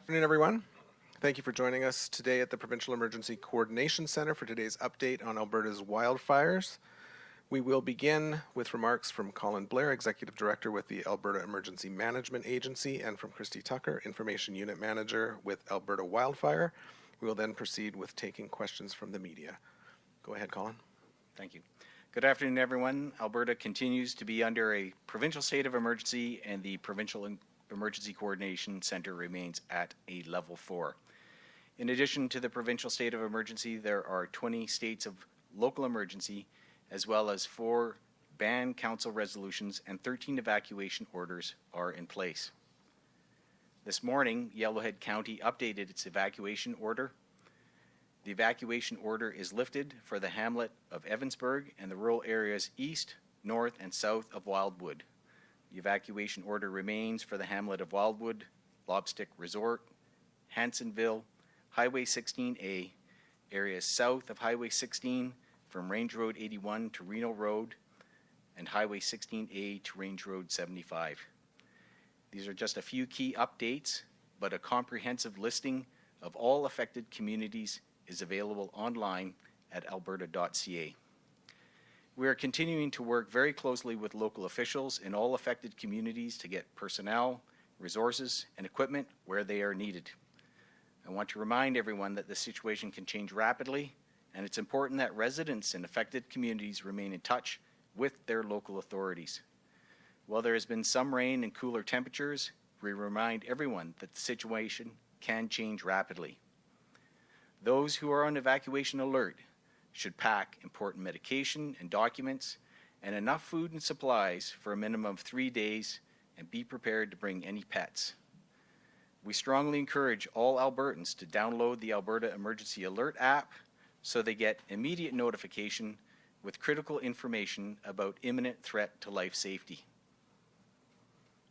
Good afternoon, everyone. Thank you for joining us today at the Provincial Emergency Coordination Center for today's update on Alberta's wildfires. We will begin with remarks from Colin Blair, Executive Director with the Alberta Emergency Management Agency, and from Christy Tucker, Information Unit Manager with Alberta Wildfire. We will then proceed with taking questions from the media. Go ahead, Colin. Thank you. Good afternoon, everyone. Alberta continues to be under a provincial state of emergency, and the Provincial Emergency Coordination Center remains at a level 4. In addition to the provincial state of emergency, there are 20 states of local emergency, as well as 4 ban council resolutions and 13 evacuation orders are in place. This morning, Yellowhead County updated its evacuation order. The evacuation order is lifted for the hamlet of Evansburg and the rural areas east, north, and south of Wildwood. The evacuation order remains for the hamlet of Wildwood, Lobstick Resort, Hansonville, Highway 16A, areas south of Highway 16 from Range Road 81 to Reno Road, and Highway 16A to Range Road 75. These are just a few key updates, but a comprehensive listing of all affected communities is available online at alberta.ca. We are continuing to work very closely with local officials in all affected communities to get personnel, resources, and equipment where they are needed. I want to remind everyone that the situation can change rapidly, and it's important that residents in affected communities remain in touch with their local authorities. While there has been some rain and cooler temperatures, we remind everyone that the situation can change rapidly. Those who are on evacuation alert should pack important medication and documents and enough food and supplies for a minimum of 3 days, and be prepared to bring any pets. We strongly encourage all Albertans to download the Alberta Emergency Alert app so they get immediate notification with critical information about imminent threat to life safety.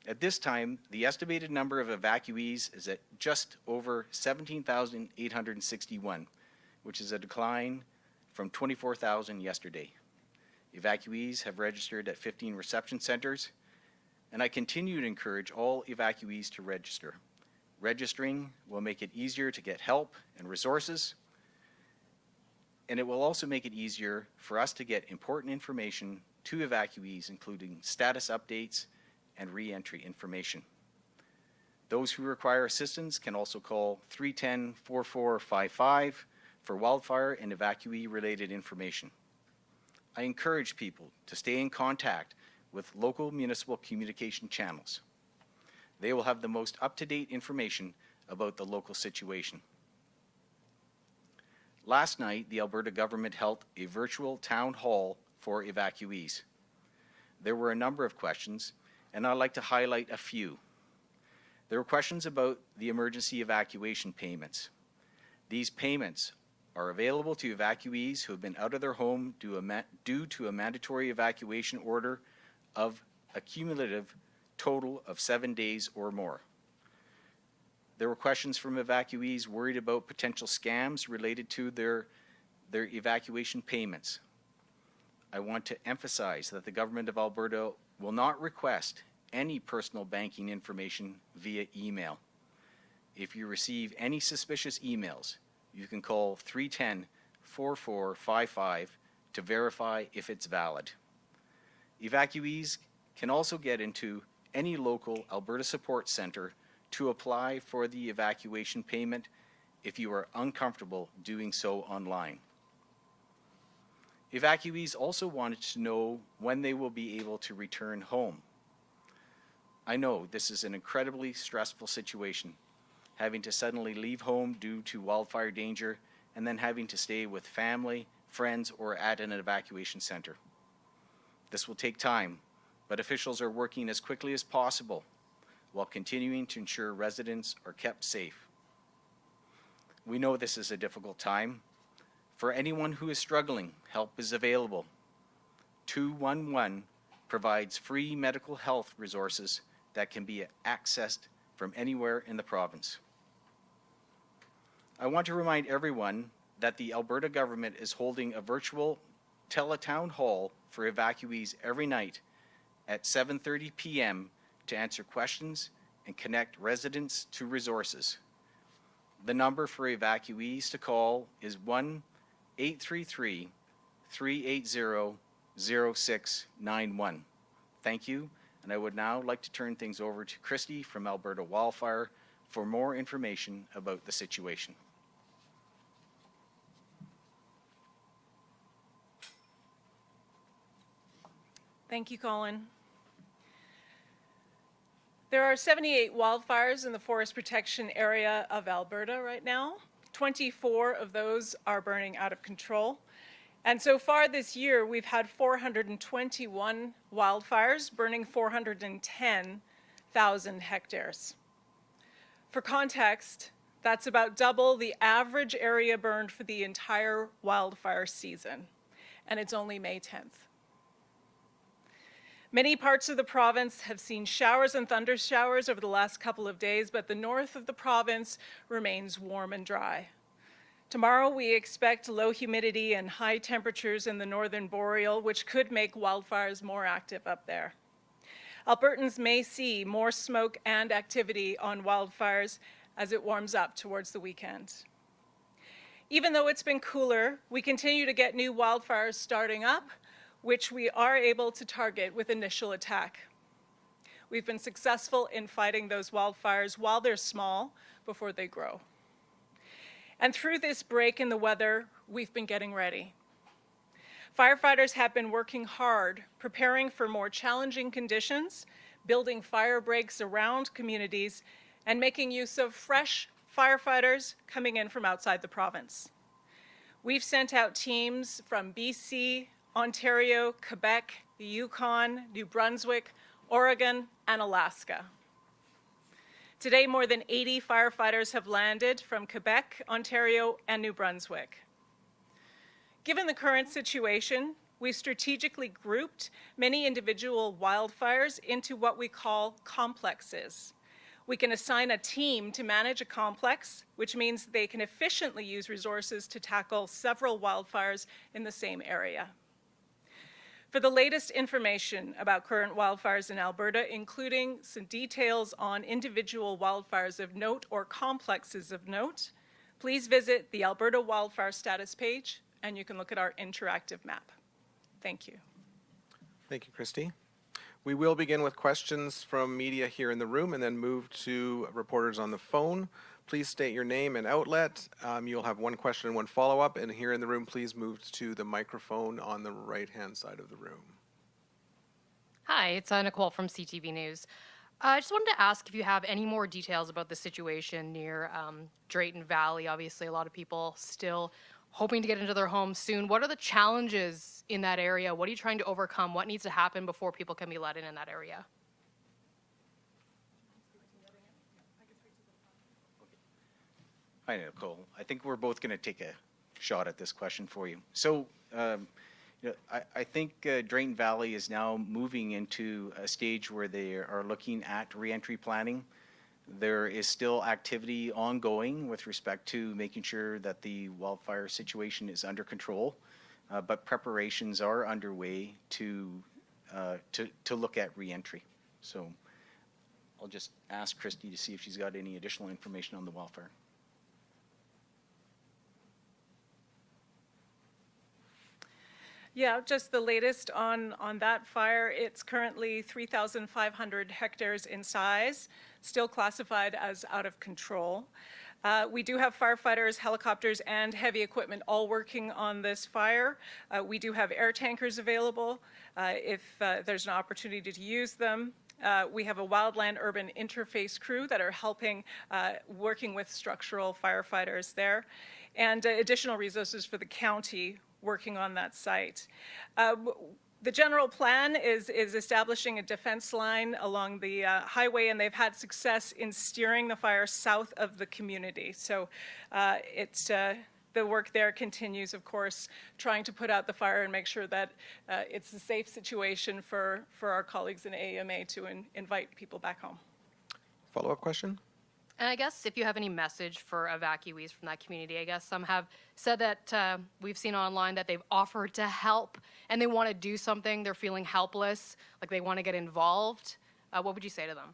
At this time, the estimated number of evacuees is at just over 17,861, which is a decline from 24,000 yesterday. Evacuees have registered at 15 reception centers, and I continue to encourage all evacuees to register. Registering will make it easier to get help and resources, and it will also make it easier for us to get important information to evacuees, including status updates and re-entry information. Those who require assistance can also call 310-4455 for wildfire and evacuee-related information. I encourage people to stay in contact with local municipal communication channels. They will have the most up-to-date information about the local situation. Last night, the Alberta government held a virtual town hall for evacuees. There were a number of questions, and I'd like to highlight a few. There were questions about the emergency evacuation payments. These payments are available to evacuees who have been out of their home due to a mandatory evacuation order of a cumulative total of 7 days or more. There were questions from evacuees worried about potential scams related to their evacuation payments. I want to emphasize that the Government of Alberta will not request any personal banking information via email. If you receive any suspicious emails, you can call 310-4455 to verify if it's valid. Evacuees can also get into any local Alberta Support Centre to apply for the evacuation payment if you are uncomfortable doing so online. Evacuees also wanted to know when they will be able to return home. I know this is an incredibly stressful situation, having to suddenly leave home due to wildfire danger and then having to stay with family, friends, or at an evacuation center. This will take time, but officials are working as quickly as possible while continuing to ensure residents are kept safe. We know this is a difficult time. For anyone who is struggling, help is available. 211 provides free medical health resources that can be accessed from anywhere in the province. I want to remind everyone that the Alberta government is holding a virtual teletown hall for evacuees every night at 7:30 p.m. to answer questions and connect residents to resources. The number for evacuees to call is 1-833-380-0691. Thank you, and I would now like to turn things over to Christy from Alberta Wildfire for more information about the situation. Thank you, Colin. There are 78 wildfires in the forest protection area of Alberta right now. 24 of those are burning out of control. And so far this year, we've had 421 wildfires burning 410,000 hectares. For context, that's about double the average area burned for the entire wildfire season, and it's only May 10th. Many parts of the province have seen showers and thunder showers over the last couple of days, but the north of the province remains warm and dry. Tomorrow, we expect low humidity and high temperatures in the northern boreal, which could make wildfires more active up there. Albertans may see more smoke and activity on wildfires as it warms up towards the weekend. Even though it's been cooler, we continue to get new wildfires starting up, which we are able to target with initial attack. We've been successful in fighting those wildfires while they're small before they grow. And through this break in the weather, we've been getting ready. Firefighters have been working hard, preparing for more challenging conditions, building fire breaks around communities, and making use of fresh firefighters coming in from outside the province. We've sent out teams from BC, Ontario, Quebec, the Yukon, New Brunswick, Oregon, and Alaska. Today, more than 80 firefighters have landed from Quebec, Ontario, and New Brunswick. Given the current situation, we've strategically grouped many individual wildfires into what we call complexes. We can assign a team to manage a complex, which means they can efficiently use resources to tackle several wildfires in the same area. For the latest information about current wildfires in Alberta, including some details on individual wildfires of note or complexes of note, please visit the Alberta Wildfire Status page, and you can look at our interactive map. Thank you. Thank you, Christy. We will begin with questions from media here in the room and then move to reporters on the phone. Please state your name and outlet. You'll have one question and one follow-up. And here in the room, please move to the microphone on the right-hand side of the room. Hi, it's Nicole from CTV News. I just wanted to ask if you have any more details about the situation near Drayton Valley. Obviously, a lot of people still hoping to get into their homes soon. What are the challenges in that area? What are you trying to overcome? What needs to happen before people can be let in that area? Hi, Nicole. I think we're both going to take a shot at this question for you. So, I think Drayton Valley is now moving into a stage where they are looking at reentry planning. There is still activity ongoing with respect to making sure that the wildfire situation is under control, but preparations are underway to look at reentry. So, I'll just ask Christy to see if she's got any additional information on the wildfire. Yeah, just the latest on that fire. It's currently 3,500 hectares in size, still classified as out of control. We do have firefighters, helicopters, and heavy equipment all working on this fire. We do have air tankers available if there's an opportunity to use them. We have a wildland-urban interface crew that are helping, working with structural firefighters there, and additional resources for the county working on that site. The general plan is establishing a defense line along the highway, and they've had success in steering the fire south of the community. So the work there continues, of course, trying to put out the fire and make sure that it's a safe situation for our colleagues in AMA to invite people back home. Follow-up question? And I guess if you have any message for evacuees from that community, I guess some have said that we've seen online that they've offered to help and they want to do something. They're feeling helpless, like they want to get involved. What would you say to them?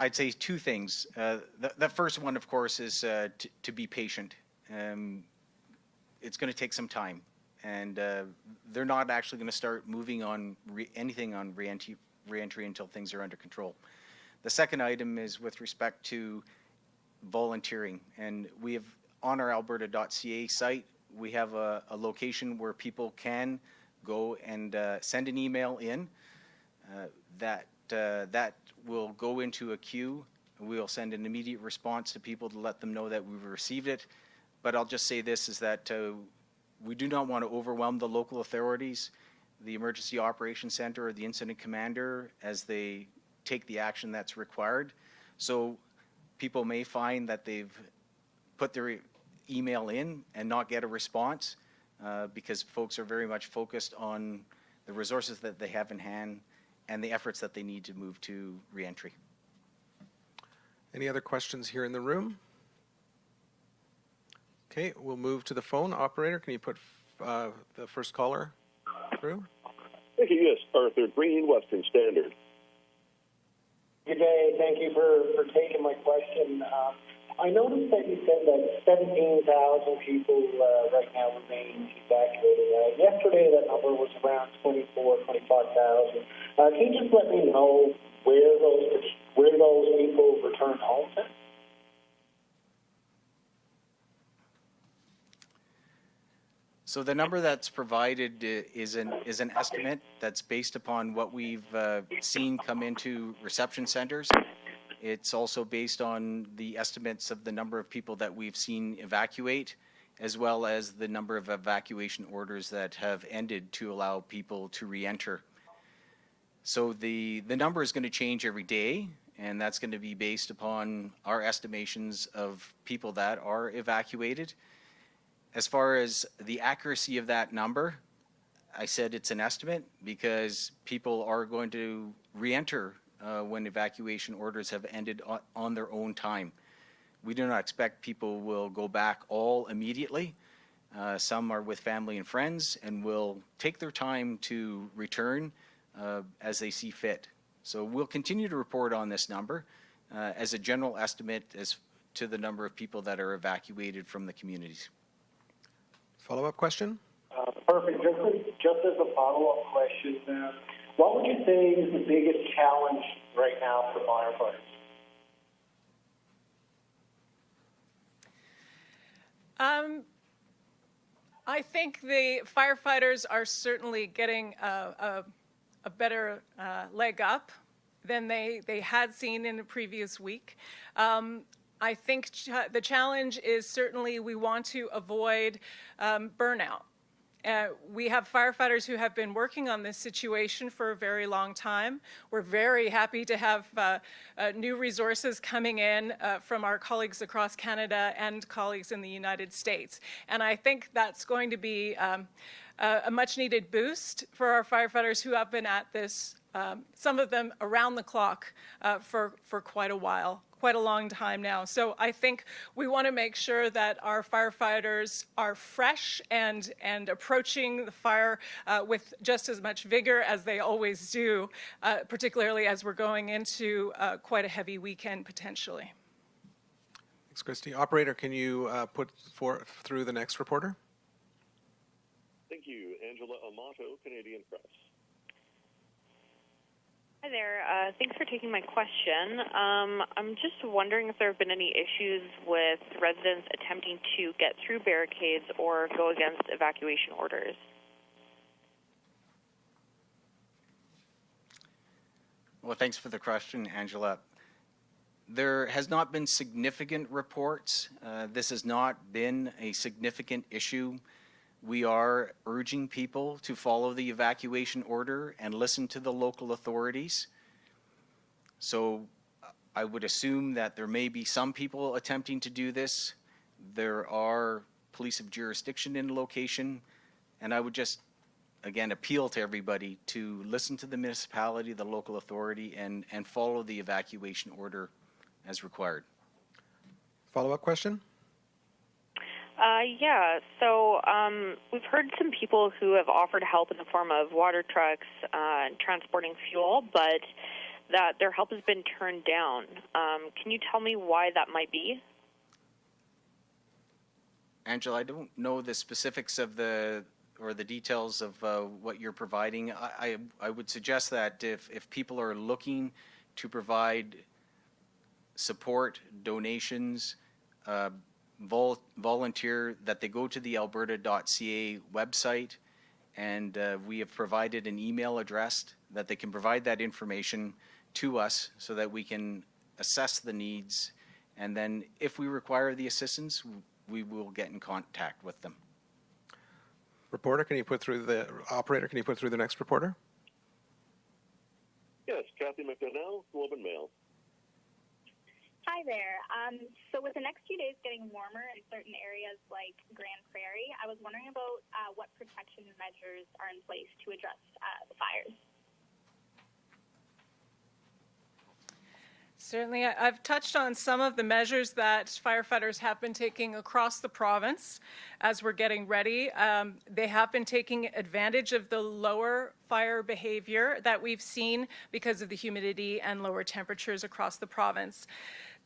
I'd say two things. The first one, of course, is to be patient. It's going to take some time, and they're not actually going to start moving on anything on re-entry until things are under control. The second item is with respect to volunteering, and we have on our alberta.ca site, we have a location where people can go and send an email in that will go into a queue. We'll send an immediate response to people to let them know that we've received it. But I'll just say this, is that we do not want to overwhelm the local authorities, the Emergency Operations Center, or the Incident Commander as they take the action that's required. So people may find that they've put their email in and not get a response because folks are very much focused on the resources that they have in hand and the efforts that they need to move to reentry. Any other questions here in the room? Okay, we'll move to the phone. Operator, can you put the first caller through? Thank you. Yes, Arthur Green, Western Standard. Good day. Thank you for taking my question. I noticed that you said that 17,000 people right now remain evacuated. Yesterday, that number was around 25,000. Can you just let me know where those people return home to? So the number that's provided is an estimate that's based upon what we've seen come into reception centers. It's also based on the estimates of the number of people that we've seen evacuate, as well as the number of evacuation orders that have ended to allow people to re-enter. So the number is going to change every day, and that's going to be based upon our estimations of people that are evacuated. As far as the accuracy of that number, I said it's an estimate because people are going to re-enter when evacuation orders have ended on their own time. We do not expect people will go back all immediately. Some are with family and friends and will take their time to return as they see fit. So we'll continue to report on this number as a general estimate as to the number of people that are evacuated from the communities. Follow-up question? Perfect. Just as a follow-up question, what would you say is the biggest challenge right now for firefighters? I think the firefighters are certainly getting a better leg up than they had seen in the previous week. I think the challenge is certainly we want to avoid burnout. We have firefighters who have been working on this situation for a very long time. We're very happy to have new resources coming in from our colleagues across Canada and colleagues in the United States. And I think that's going to be a much needed boost for our firefighters who have been at this, some of them around the clock for quite a while. Quite a long time now. So I think we want to make sure that our firefighters are fresh and approaching the fire with just as much vigor as they always do, particularly as we're going into quite a heavy weekend potentially. Thanks, Christy. Operator, can you put through the next reporter? Thank you. Angela Amato, Canadian Press. Hi there. Thanks for taking my question. I'm just wondering if there have been any issues with residents attempting to get through barricades or go against evacuation orders. Well, thanks for the question, Angela. There has not been significant reports. This has not been a significant issue. We are urging people to follow the evacuation order and listen to the local authorities. So I would assume that there may be some people attempting to do this. There are police of jurisdiction in the location, and I would just, again, appeal to everybody to listen to the municipality, the local authority, and follow the evacuation order as required. Follow-up question? Yeah, so we've heard some people who have offered help in the form of water trucks and transporting fuel, but that their help has been turned down. Can you tell me why that might be? Angela, I don't know the specifics of the details of what you're providing. I would suggest that if people are looking to provide support, donations, volunteer, that they go to the alberta.ca website, and we have provided an email address that they can provide that information to us so that we can assess the needs, and then if we require the assistance, we will get in contact with them. Reporter, can you put through the operator? Can you put through the next reporter? Yes, Kathy McDonnell, Globe and Mail. Hi there. So with the next few days getting warmer in certain areas like Grand Prairie, I was wondering about what protection measures are in place to address the fires. Certainly, I've touched on some of the measures that firefighters have been taking across the province as we're getting ready. They have been taking advantage of the lower fire behavior that we've seen because of the humidity and lower temperatures across the province.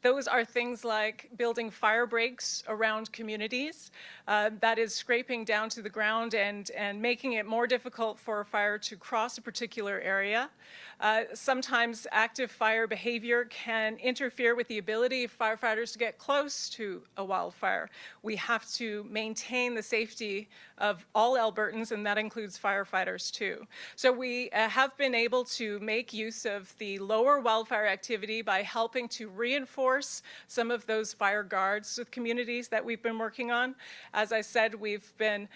Those are things like building fire breaks around communities. That is scraping down to the ground and making it more difficult for a fire to cross a particular area. Sometimes active fire behavior can interfere with the ability of firefighters to get close to a wildfire. We have to maintain the safety of all Albertans, and that includes firefighters too. So we have been able to make use of the lower wildfire activity by helping to reinforce some of those fire guards with communities that we've been working on. As I said, we've been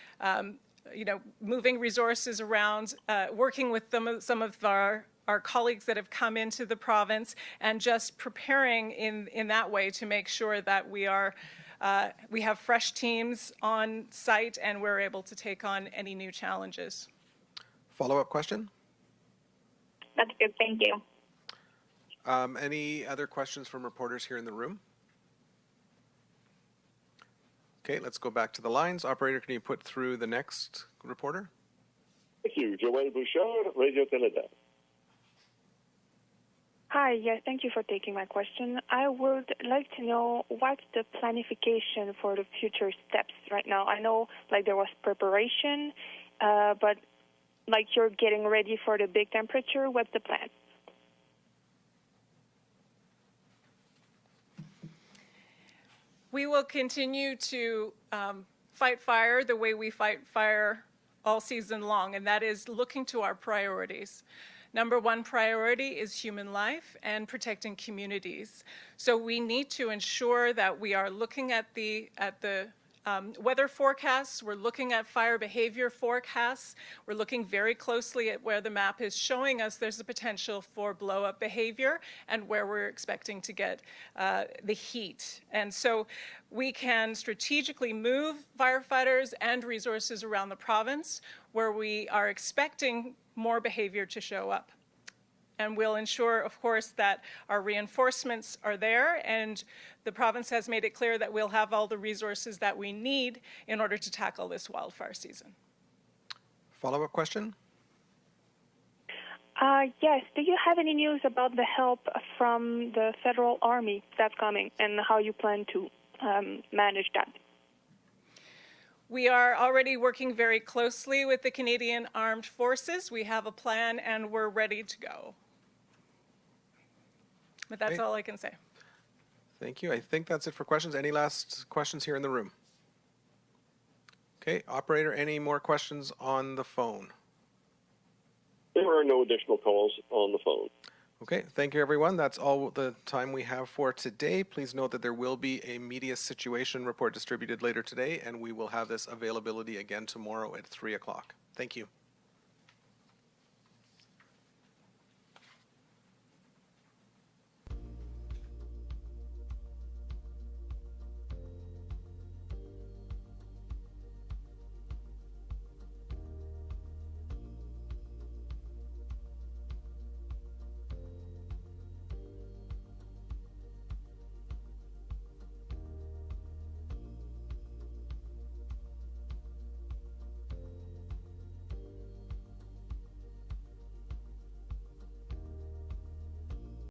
moving resources around, working with some of our colleagues that have come into the province, and just preparing in that way to make sure that we have fresh teams on site and we're able to take on any new challenges. Follow-up question? That's good. Thank you. Any other questions from reporters here in the room? Okay, let's go back to the lines. Operator, can you put through the next reporter? Thank you. Joël Bouchard, Radio-Canada. Hi, yes, thank you for taking my question. I would like to know what's the planification for the future steps right now. I know there was preparation, but you're getting ready for the big temperature. What's the plan? We will continue to fight fire the way we fight fire all season long, and that is looking to our priorities. Number one priority is human life and protecting communities. So we need to ensure that we are looking at the weather forecasts, we're looking at fire behavior forecasts, we're looking very closely at where the map is showing us there's a potential for blow-up behavior and where we're expecting to get the heat. And so we can strategically move firefighters and resources around the province where we are expecting more behavior to show up. And we'll ensure, of course, that our reinforcements are there, and the province has made it clear that we'll have all the resources that we need in order to tackle this wildfire season. Follow-up question? Yes. Do you have any news about the help from the federal army that's coming and how you plan to manage that? We are already working very closely with the Canadian Armed Forces. We have a plan and we're ready to go. But that's all I can say. Thank you. I think that's it for questions. Any last questions here in the room? Okay, operator, any more questions on the phone? There are no additional calls on the phone. Okay, thank you, everyone. That's all the time we have for today. Please note that there will be a media situation report distributed later today, and we will have this availability again tomorrow at 3 o'clock. Thank you.